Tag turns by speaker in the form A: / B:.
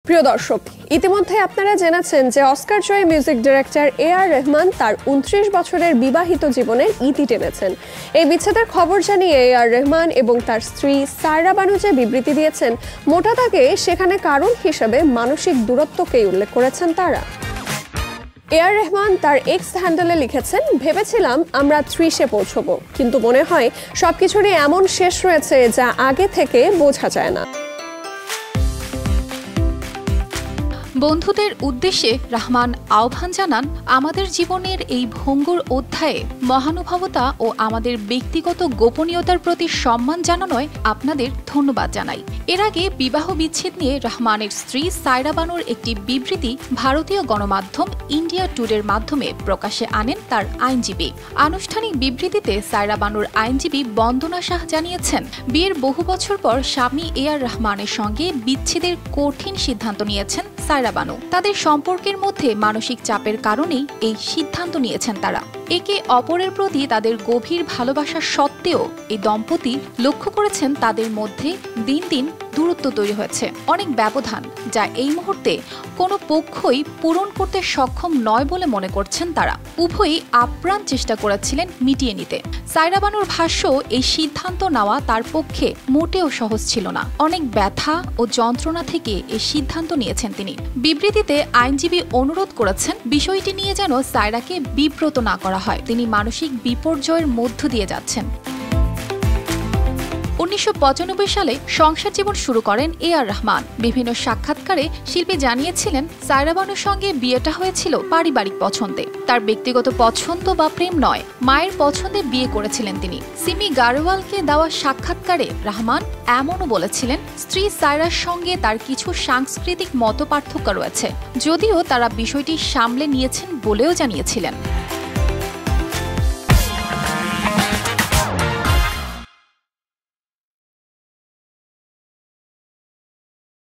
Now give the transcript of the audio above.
A: প্রিয় দর্শক, ইতিমধ্যে আপনারা জেনেছেন যে অস্কার জয়ী মিউজিক ডিরেক্টর এ.আর রহমান তার ২৯ বছরের বিবাহিত জীবনের ইতি টেনেছেন। এই বিচ্ছেদের খবর জানিয়ে এ.আর রহমান এবং তার স্ত্রী সায়রা বানু যে বিবৃতি দিয়েছেন, মোটা দাগে সেখানে কারণ হিসেবে মানসিক দূরত্বকেই উল্লেখ করেছেন তারা। এ.আর রহমান তার এক্স হ্যান্ডেলে লিখেছেন, ভেবেছিলাম আমরা ৩০-এ পৌঁছবো, কিন্তু মনে হয় সবকিছুরই এমন শেষ রয়েছে যা আগে থেকে বোঝা যায় না।
B: বন্ধুদের উদ্দেশ্যে রহমান আহ্বান জানান, আমাদের জীবনের এই ভঙ্গুর অধ্যায়ে মহানুভবতা ও আমাদের ব্যক্তিগত গোপনীয়তার প্রতি সম্মান জানানোয় আপনাদের ধন্যবাদ জানাই। এর আগে বিবাহ বিচ্ছেদ নিয়ে রহমানের স্ত্রী সায়রা বানুর একটি বিবৃতি ভারতীয় গণমাধ্যম ইন্ডিয়া টুডের মাধ্যমে প্রকাশে আনেন তার আইনজীবী। আনুষ্ঠানিক বিবৃতিতে সায়রা বানুর আইনজীবী বন্দনা শাহ জানিয়েছেন, বিয়ের বহু বছর পর স্বামী এ.আর রহমানের সঙ্গে বিচ্ছেদের কঠিন সিদ্ধান্ত নিয়েছেন সায়রা বানু। তাদের সম্পর্কের মধ্যে মানসিক চাপের কারণেই এই সিদ্ধান্ত নিয়েছেন তারা। একে অপরের প্রতি তাদের গভীর ভালোবাসা সত্ত্বেও এই দম্পতি লক্ষ্য করেছেন তাদের মধ্যে দিন দিন দূরত্ব তৈরি হয়েছে, অনেক ব্যবধান, যা এই মুহূর্তে কোনো পক্ষই পূরণ করতে সক্ষম নয় বলে মনে করছেন তারা। উভয়ই আপ্রাণ চেষ্টা করেছিলেন মিটিয়ে নিতে। সায়রা বানুর ভাষ্য, এই সিদ্ধান্ত নেওয়া তার পক্ষে মোটেও সহজ ছিল না। অনেক ব্যথা ও যন্ত্রণা থেকে এই সিদ্ধান্ত নিয়েছেন তিনি। বিবৃতিতে আইনজীবী অনুরোধ করেছেন, বিষয়টি নিয়ে যেন সায়রাকে বিব্রত না করা হয়। তিনি মানসিক বিপর্যয়ের মধ্য দিয়ে যাচ্ছেন। ১৯৯৫ সালে সংসার জীবন শুরু করেন এ.আর রহমান। বিভিন্ন সাক্ষাৎকারে শিল্পী জানিয়েছিলেন, সায়রা বানুর সঙ্গে বিয়েটা হয়েছিল পারিবারিক পছন্দে, তার ব্যক্তিগত পছন্দ বা প্রেম নয়। মায়ের পছন্দে বিয়ে করেছিলেন তিনি। সিমি গারওয়ালকে দেওয়া সাক্ষাৎকারে রহমান এমনও বলেছিলেন, স্ত্রী সায়রার সঙ্গে তার কিছু সাংস্কৃতিক মতপার্থক্য রয়েছে, যদিও তারা বিষয়টি সামলে নিয়েছেন বলেও জানিয়েছিলেন।